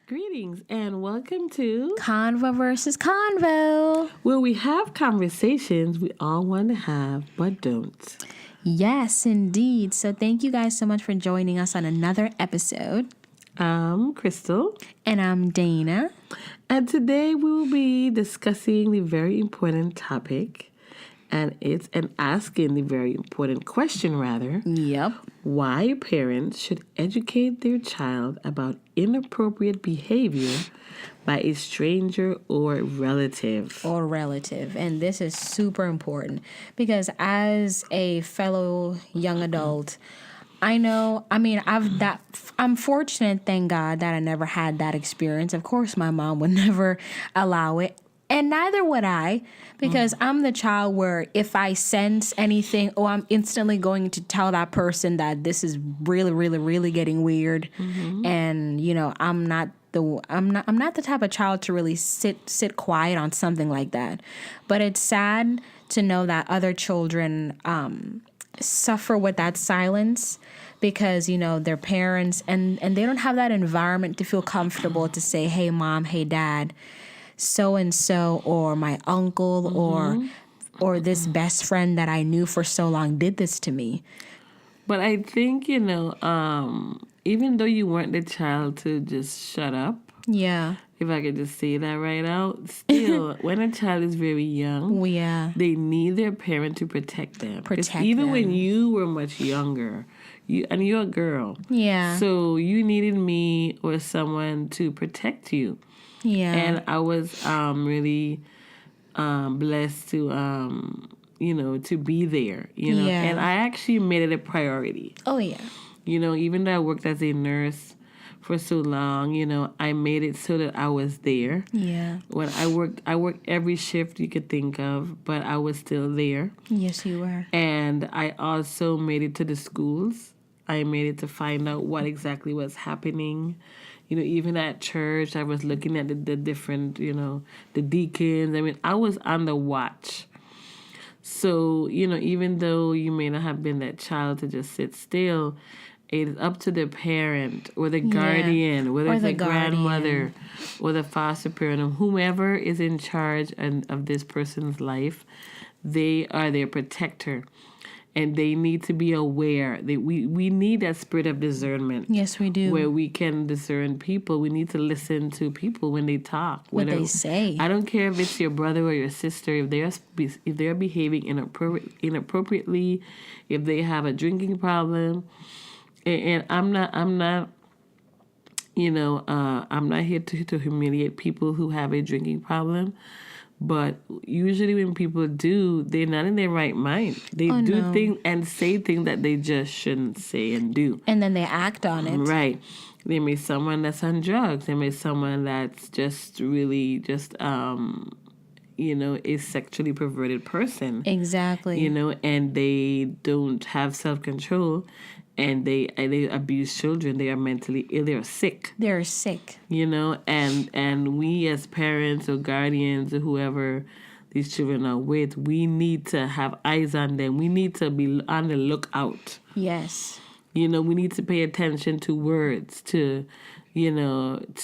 Greetings and welcome to ConvoVs.Convo, where we have conversations we all want to have but don't. Yes, indeed. So thank you guys so much for joining us on another episode. I'm Crystal. And I'm Dana. And today we will be discussing the very important topic, and asking the very important question, rather. Yep. Why parents should educate their child about inappropriate behavior by a stranger or relative. And this is super important because as a fellow young adult, I'm fortunate, thank God, that I never had that experience. Of course, my mom would never allow it. And neither would I, because I'm the child where if I sense anything, I'm instantly going to tell that person that this is really, really, really getting weird. Mm-hmm. And, I'm not the type of child to really sit quiet on something like that. But it's sad to know that other children suffer with that silence because, their parents and they don't have that environment to feel comfortable to say, hey, mom, hey, dad, so-and-so or my uncle or this best friend that I knew for so long did this to me. But I think, even though you weren't the child to just shut up. Yeah. If I could just say that right out. Still, when a child is very young, they need their parent to protect them. Even when you were much younger, you're a girl. Yeah. So you needed me or someone to protect you. Yeah. And I was really blessed to, to be there, Yeah. And I actually made it a priority. Oh, yeah. Even though I worked as a nurse for so long, I made it so that I was there. Yeah. When I worked every shift you could think of, but I was still there. Yes, you were. And I also made it to the schools. I made it to find out what exactly was happening. Even at church, I was looking at the different, the deacons. I was on the watch. So, even though you may not have been that child to just sit still, it is up to the parent or the guardian, whether it's the grandmother or the foster parent or whomever is in charge of this person's life. They are their protector. And they need to be aware that we need that spirit of discernment. Yes, we do. Where we can discern people. We need to listen to people when they talk. What they say. I don't care if it's your brother or your sister. If they're behaving inappropriately, if they have a drinking problem, and I'm not here to humiliate people who have a drinking problem. But usually when people do, they're not in their right mind. They things and say things that they just shouldn't say and do. And then they act on it. Right. They may someone that's on drugs. They may someone that's just really just, a sexually perverted person. Exactly. And they don't have self-control. And they abuse children. They are mentally ill. They are sick. They're sick. And we as parents or guardians or whoever these children are with, we need to have eyes on them. We need to be on the lookout. Yes. We need to pay attention to words, to different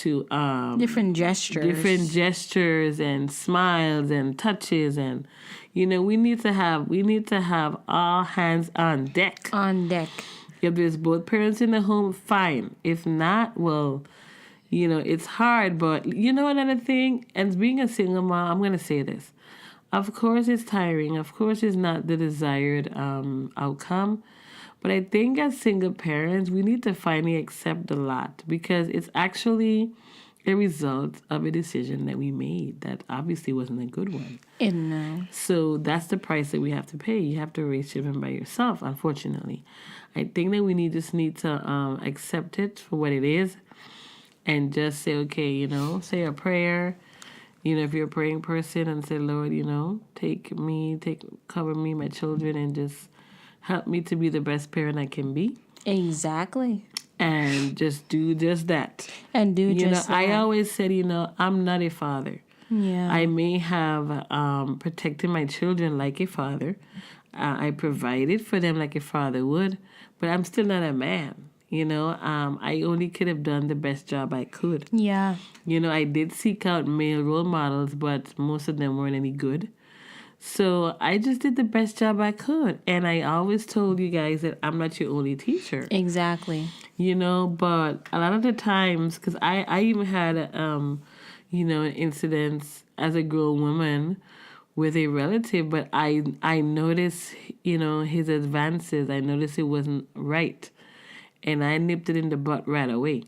gestures and smiles and touches, and we need to have all hands on deck. On deck. If there's both parents in the home, fine. If not, well, it's hard. But another thing, as being a single mom, I'm going to say this. Of course, it's tiring. Of course, it's not the desired outcome. But I think as single parents, we need to finally accept a lot because it's actually a result of a decision that we made that obviously wasn't a good one. No. So that's the price that we have to pay. You have to raise children by yourself, unfortunately. I think that we just need to accept it for what it is and just say, okay, say a prayer. If you're a praying person and say, Lord, cover me, my children, and just help me to be the best parent I can be. Exactly. And just do just that. And do just that. I always said, I'm not a father. Yeah. I may have protected my children like a father. I provided for them like a father would, but I'm still not a man. I only could have done the best job I could. Yeah. I did seek out male role models, but most of them weren't any good. So I just did the best job I could. And I always told you guys that I'm not your only teacher. Exactly. But a lot of the times, because I even had, an incident as a grown woman with a relative, but I noticed, his advances. I noticed it wasn't right. And I nipped it in the butt right away.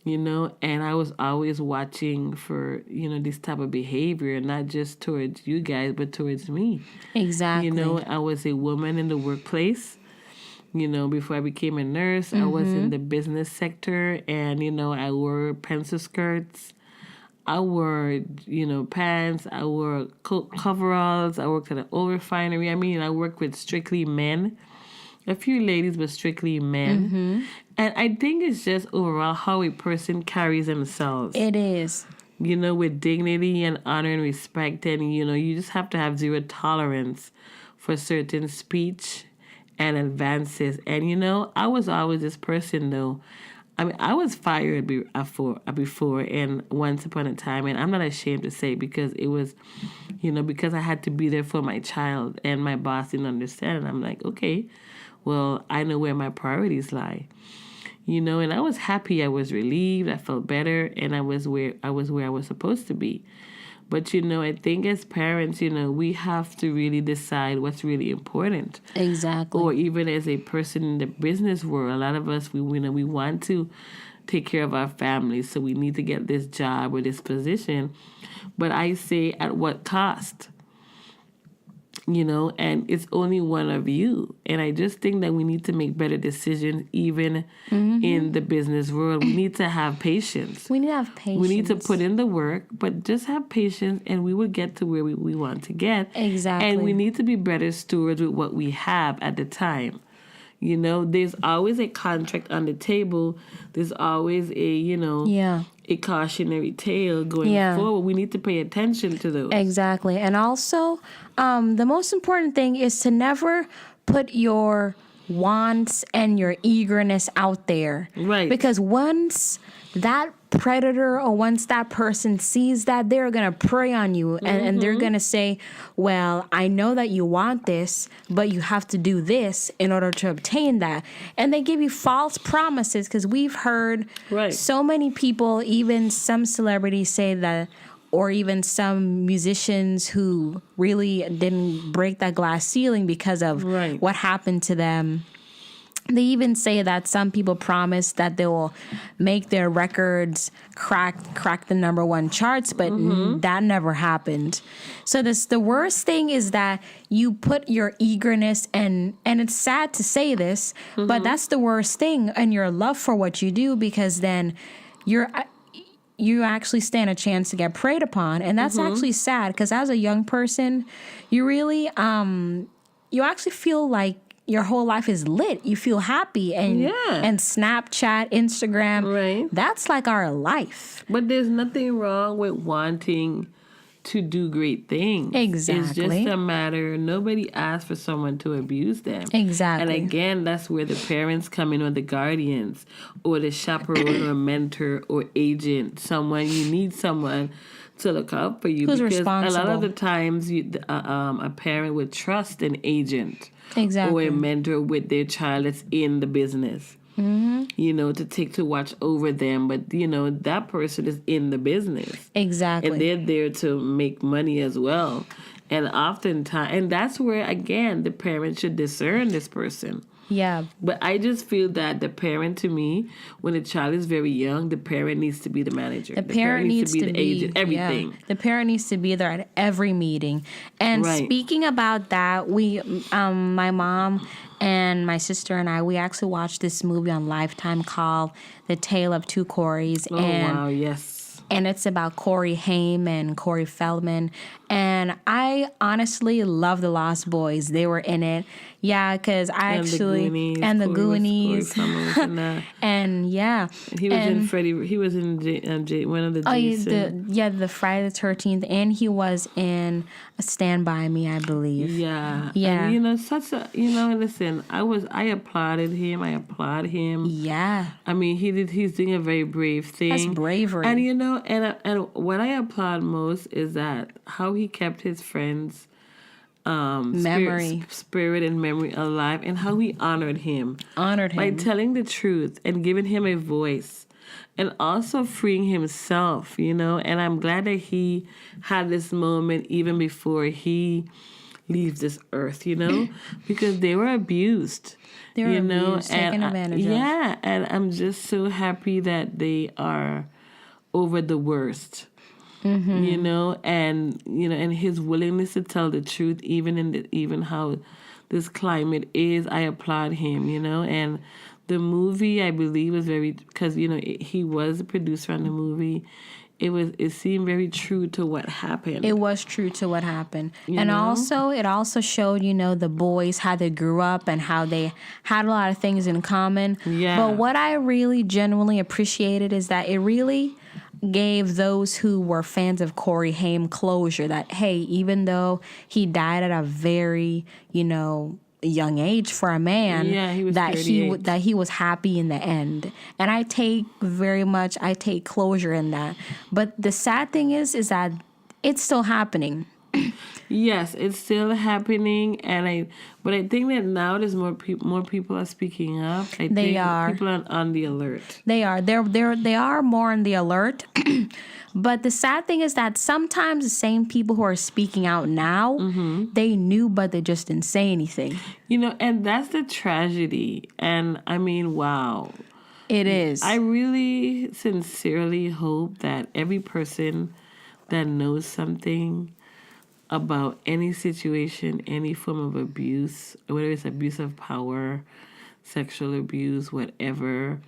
And I was always watching for, this type of behavior, not just towards you guys, but towards me. Exactly. I was a woman in the workplace. Before I became a nurse, I was in the business sector, and, I wore pencil skirts. I wore, pants. I wore coveralls. I worked at an oil refinery. I worked with strictly men. A few ladies, but strictly men. And I think it's just overall how a person carries themselves. It is. With dignity and honor and respect. And, you just have to have zero tolerance for certain speech and advances. And, I was always this person, though. I was fired before and once upon a time. And I'm not ashamed to say, because it was, because I had to be there for my child. And my boss didn't understand. And I'm like, okay, well, I know where my priorities lie. And I was happy. I was relieved. I felt better. And I was where I was supposed to be. But, I think as parents, we have to really decide what's really important. Exactly. Or even as a person in the business world, a lot of us, we want to take care of our families. So we need to get this job or this position. But I say, at what cost? And it's only one of you. And I just think that we need to make better decisions, even in the business world. We need to have patience. We need to have patience. We need to put in the work, but just have patience, and we will get to where we want to get. Exactly. And we need to be better stewards with what we have at the time. There's always a contract on the table. There's always a cautionary tale going forward. We need to pay attention to those. Exactly. And also, the most important thing is to never put your wants and your eagerness out there. Right. Because once that predator or once that person sees that, they're going to prey on you and they're going to say, well, I know that you want this, but you have to do this in order to obtain that. And they give you false promises, because we've heard so many people, even some celebrities say that, or even some musicians who really didn't break that glass ceiling because of what happened to them. They even say that some people promise that they will make their records crack the #1 charts, but that never happened. So the worst thing is that you put your eagerness and it's sad to say this, but that's the worst thing, and your love for what you do, because then you actually stand a chance to get preyed upon, and that's actually sad, because as a young person, you really you actually feel like your whole life is lit. You feel happy, and Snapchat, Instagram, that's like our life. But there's nothing wrong with wanting to do great things. Exactly. It's just a matter, nobody asked for someone to abuse them. Exactly. And again, that's where the parents come in, or the guardians, or the chaperone, or mentor, or agent. You need someone to look out for you. Who's because responsible? A lot of the times, a parent would trust an agent. Exactly. Or a mentor with their child that's in the business, to watch over them. But, that person is in the business. Exactly. And they're there to make money as well. And oftentimes, and that's where, again, the parent should discern this person. Yeah. But I just feel that the parent, to me, when a child is very young, the parent needs to be the manager. The parent needs to be the agent, everything. Yeah. The parent needs to be there at every meeting. And speaking about that, we, my mom and my sister and I, we actually watched this movie on Lifetime called The Tale of Two Coreys. Oh, wow, yes. And it's about Corey Haim and Corey Feldman. And I honestly love The Lost Boys. They were in it. Yeah, because I And the actually Goonies. and the Corey Goonies, Plummer was in that. and yeah, He was in and Freddy. He was in one of the oh Jason. the Friday the 13th, and he was in Stand By Me, I believe. Yeah. Yeah. And listen, I applauded him. I applaud him. Yeah, I mean, he's doing a very brave thing. that's bravery. And and what I applaud most is that how he kept his friends spirit and memory alive, and how he honored him by telling the truth and giving him a voice, and also freeing himself, and I'm glad that he had this moment even before he leaves this earth, because they were abused. They were abused, taken advantage of. Yeah, and I'm just so happy that they are over the worst. Mm-hmm. And his willingness to tell the truth, even how this climate is, I applaud him. And the movie, I believe, was very, because he was a producer on the movie. It seemed very true to what happened. It was true to what happened. Also it also showed, the boys, how they grew up and how they had a lot of things in common. Yeah. But what I really genuinely appreciated is that it really gave those who were fans of Corey Haim closure that, hey, even though he died at a very, young age for a man, he was that 38. he was happy in the end. And I take closure in that. But the sad thing is that it's still happening. Yes, it's still happening, but I think that now there's more people are speaking up. I think people are on the alert. They are. They are more on the alert. But the sad thing is that sometimes the same people who are speaking out now, they knew, but they just didn't say anything. And that's the tragedy. And I mean, wow. It is. I really sincerely hope that every person that knows something about any situation, any form of abuse, whether it's abuse of power, sexual abuse, whatever,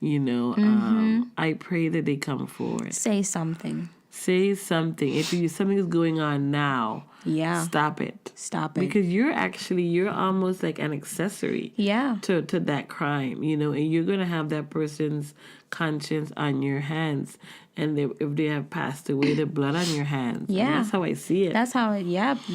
I pray that they come forward. Say something. Say something. If something is going on now, stop it. Stop it. Because you're almost like an accessory to that crime, and you're going to have that person's conscience on your hands. And if they have passed away, the blood on your hands. Yeah. And that's how I see it. That's how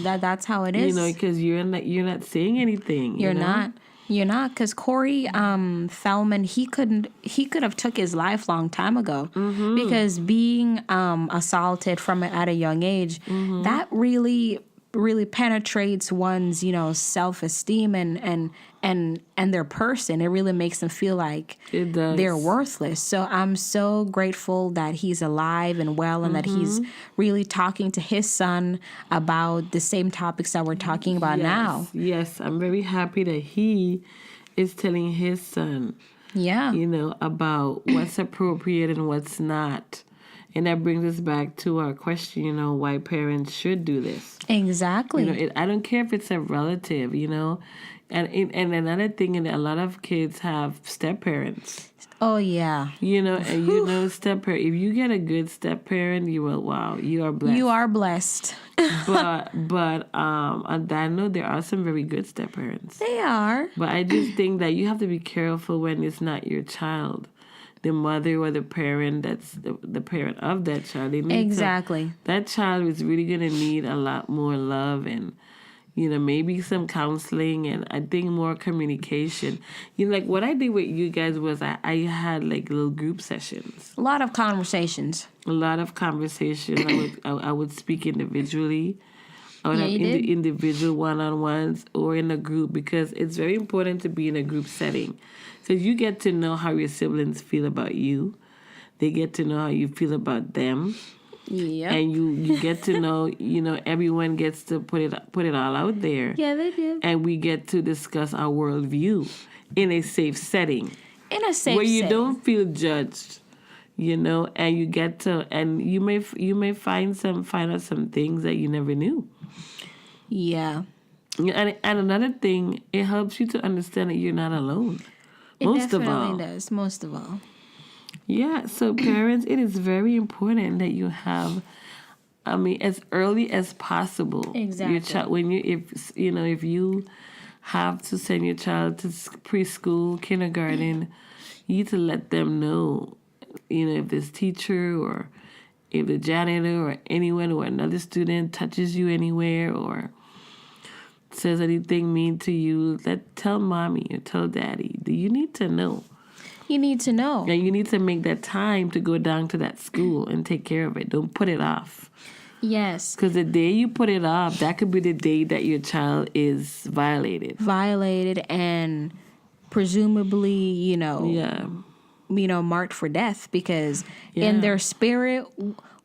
that's how it is. Because you're not saying anything. You're not. You're not, because Corey Feldman, he could have took his life long time ago, because being assaulted at a young age, that really penetrates one's self-esteem and their person. It really makes them feel like they're worthless. So I'm so grateful that he's alive and well, and that he's really talking to his son about the same topics that we're talking about now. Yes, I'm very happy that he is telling his son, about what's appropriate and what's not. And that brings us back to our question, why parents should do this. Exactly. I don't care if it's a relative, And another thing, a lot of kids have step-parents. Oh, yeah. And step-parent. If you get a good step-parent, you are blessed. You are blessed. But on that note, there are some very good step-parents. They are. But I just think that you have to be careful when it's not your child. The mother or the parent that's the parent of that child. That child is really going to need a lot more love and, maybe some counseling, and I think more communication. Like what I did with you guys was I had like little group sessions. A lot of conversations. I would speak individually. I would have individual one-on-ones or in a group, because it's very important to be in a group setting. Because you get to know how your siblings feel about you. They get to know how you feel about them. Yeah. And you get to know, everyone gets to put it all out there. Yeah, they do. And we get to discuss our worldview in a safe setting. Where you don't feel judged, and you get to, and you may find out some things that you never knew. Yeah. And another thing, it helps you to understand that you're not alone. Most of all. Yeah, so parents, it is very important that you have, as early as possible. Exactly. Your child, if you have to send your child to preschool, kindergarten, you need to let them know, if this teacher or if the janitor or anyone or another student touches you anywhere or says anything mean to you, tell mommy or tell daddy. You need to know. You need to know. And you need to make that time to go down to that school and take care of it. Don't put it off. Yes. Because the day you put it off, that could be the day that your child is violated. And presumably, marked for death, because in their spirit,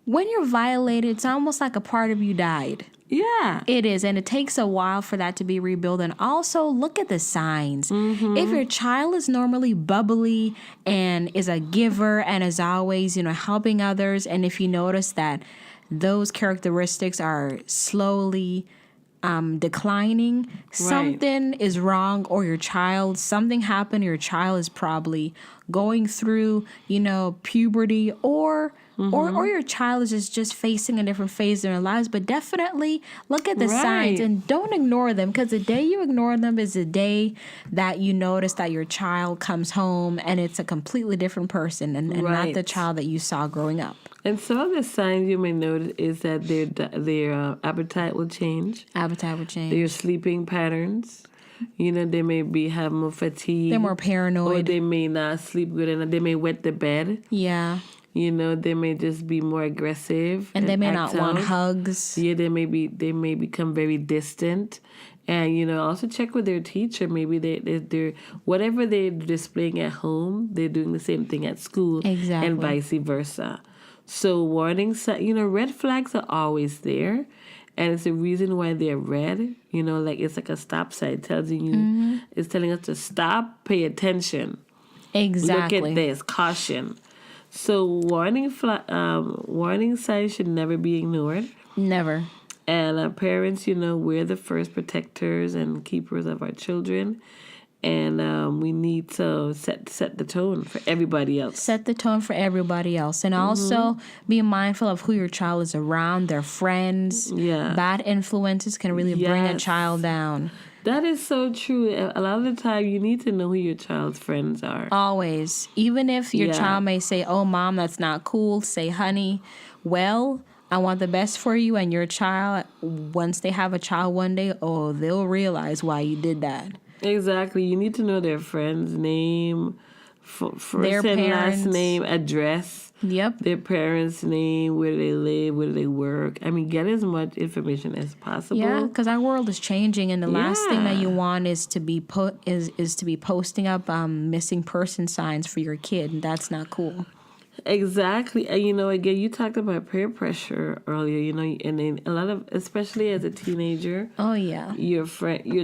when you're violated, it's almost like a part of you died. Yeah. It is, and it takes a while for that to be rebuilt. And also, look at the signs. Mm-hmm. If your child is normally bubbly and is a giver and is always, helping others, and if you notice that those characteristics are slowly declining, something is wrong, or something happened. Your child is probably going through, puberty, or your child is just facing a different phase in their lives. But definitely look at the signs and don't ignore them, because the day you ignore them is the day that you notice that your child comes home and it's a completely different person and not the child that you saw growing up. And some of the signs you may notice is that their appetite will change. Their sleeping patterns. They may have more fatigue. They're more paranoid. Or they may not sleep good enough. They may wet the bed. Yeah. They may just be more aggressive. And they may not want hugs. Yeah, they may become very distant. And, also check with their teacher. Maybe they're whatever they're displaying at home, they're doing the same thing at school. Exactly. And vice versa. So warning signs, red flags are always there. And it's the reason why they're red. It's like a stop sign telling you, it's telling us to stop, pay attention. Exactly. Look at this, caution. So warning signs should never be ignored. Never. And parents, we're the first protectors and keepers of our children. And we need to set the tone for everybody else. Set the tone for everybody else. And also be mindful of who your child is around, their friends. Yeah. Bad influences can really bring a child down. That is so true. A lot of the time, you need to know who your child's friends are. Always. Even if your child may say, oh, mom, that's not cool. Say, honey, well, I want the best for you. And your child, once they have a child one day, they'll realize why you did that. Exactly. You need to know their friend's name, first their and parents. last name, address. Yep. Their parents' name, where they live, where they work. I mean, get as much information as possible. Yeah, because our world is changing, and the last thing that you want is to be posting up missing person signs for your kid, and that's not cool. Exactly. And, again, you talked about peer pressure earlier, and then a lot of, especially as a teenager. Oh, yeah. Your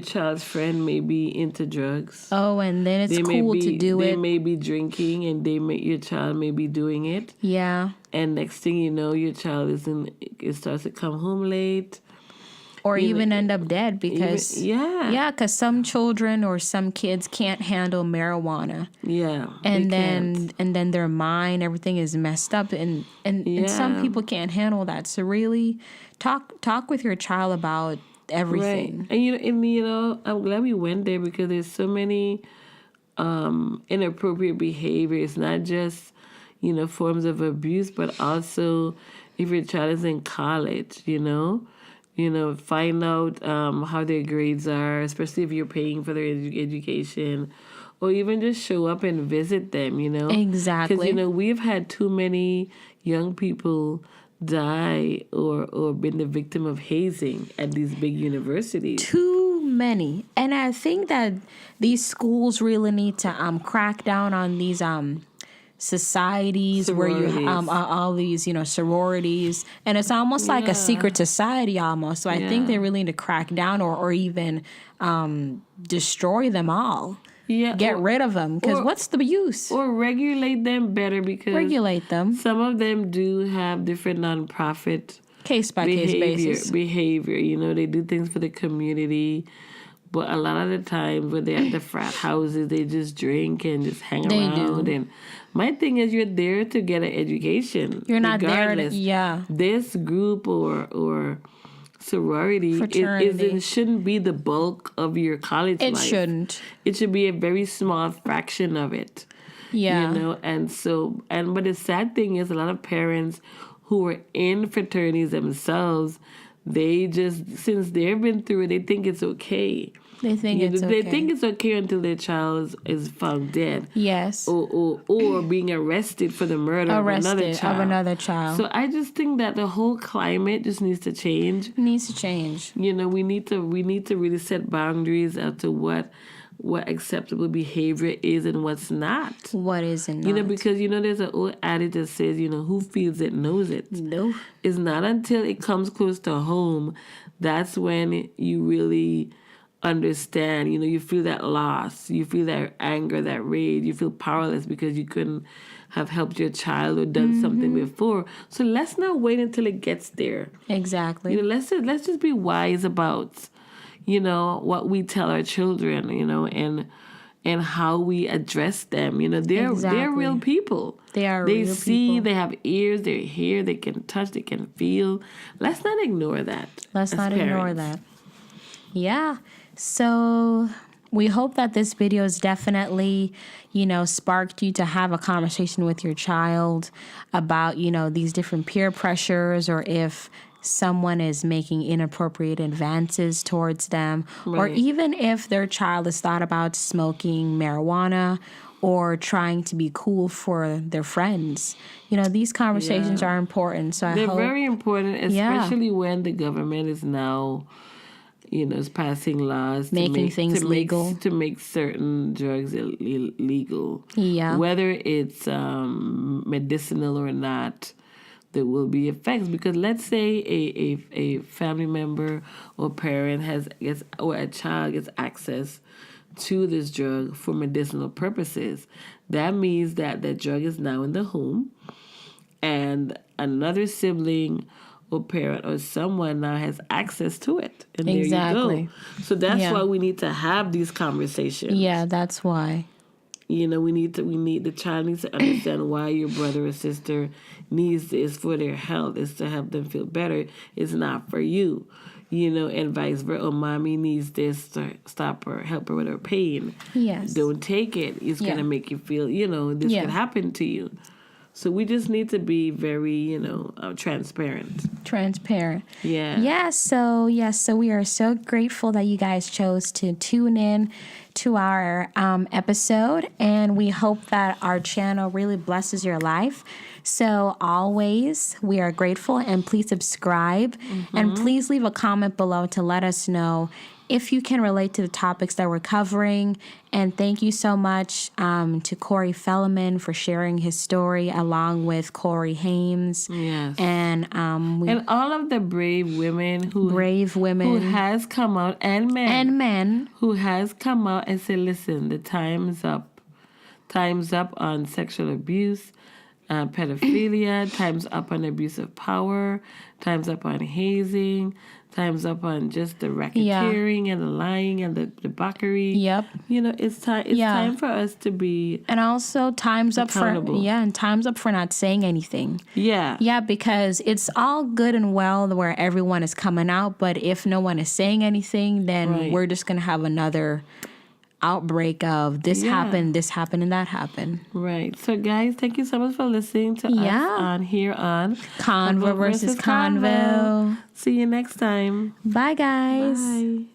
child's friend may be into drugs. Oh, and then it's cool to do it. They may be drinking, and your child may be doing it. Yeah. And next thing you know, your child starts to come home late. Or even end up dead because because some children or some kids can't handle marijuana. Yeah. And then their mind, everything is messed up, and some people can't handle that. So really talk with your child about everything. Right. And I'm glad we went there, because there's so many inappropriate behavior. It's not just forms of abuse, but also if your child is in college, find out how their grades are, especially if you're paying for their education, or even just show up and visit them, Exactly. Because, we've had too many young people die or been the victim of hazing at these big universities. Too many. And I think that these schools really need to crack down on these societies where you all these sororities, and it's almost like a secret society almost. So I think they really need to crack down or even destroy them all. Get rid of them, because what's the use? Or regulate them better, because some of them do have different nonprofit case by case basis behavior. They do things for the community. But a lot of the times when they're at the frat houses, they just drink and just hang around. And my thing is, you're there to get an education. You're not there to, This group or sorority it shouldn't be the bulk of your college life. It shouldn't. It should be a very small fraction of it. Yeah. You know, but the sad thing is a lot of parents who are in fraternities themselves, they just, since they've been through it, they think it's okay. They think it's okay. They think it's okay until their child is found dead. Yes. Or being arrested for the murder of another child. So I just think that the whole climate just needs to change. You know, we need to really set boundaries as to what acceptable behavior is and what's not. What is and not. You know, because, you know, there's an old adage that says, you know, who feels it knows it. No. It's not until it comes close to home that's when you really understand. You know, you feel that loss. You feel that anger, that rage. You feel powerless because you couldn't have helped your child or done something before. So let's not wait until it gets there. Exactly. You know, let's just be wise about, you know, what we tell our children, you know, and how we address them. You know, they're real people. They see, they have ears, they hear, they can touch, they can feel. Let's not ignore that. Ignore that. Yeah. So we hope that this video has definitely, you know, sparked you to have a conversation with your child about, you know, these different peer pressures, or if someone is making inappropriate advances towards them, or even if their child has thought about smoking marijuana or trying to be cool for their friends. You know, these conversations are important. So they're very important, especially when the government is now, you know, is passing laws making things legal, to make certain drugs illegal. Yeah, whether it's medicinal or not. There will be effects, because let's say a family member or parent or a child gets access to this drug for medicinal purposes. That means that the drug is now in the home, and another sibling or parent or someone now has access to it. And there you go. So that's why we need to have these conversations. Yeah, that's why. You know, the child needs to understand why your brother or sister needs this for their health. It's to help them feel better. It's not for you. You know, and vice versa. Oh, mommy needs this to stop her, help her with her pain. Yes. Don't take it. It's going to make you feel, you know, this could happen to you. So we just need to be very, you know, transparent. Yeah. So we are so grateful that you guys chose to tune in to our episode, and we hope that our channel really blesses your life. So always, we are grateful, and please subscribe, and please leave a comment below to let us know if you can relate to the topics that we're covering. And thank you so much to Corey Fellman for sharing his story, along with Corey Hames. Yes. And all of the brave women who has come out, and men who has come out and said, listen, the time's up. Time's up on sexual abuse, pedophilia, time's up on abuse of power, time's up on hazing, time's up on just the racketeering and the lying and the debauchery. Yep. You know, it's time for us to be, and also time's accountable. And time's up for not saying anything. Yeah. Yeah, because it's all good and well where everyone is coming out, but if no one is saying anything, then we're just going to have another outbreak of this happened, and that happened. Right. So guys, thank you so much for listening to us on Convo versus Convo. See you next time. Bye guys. Bye.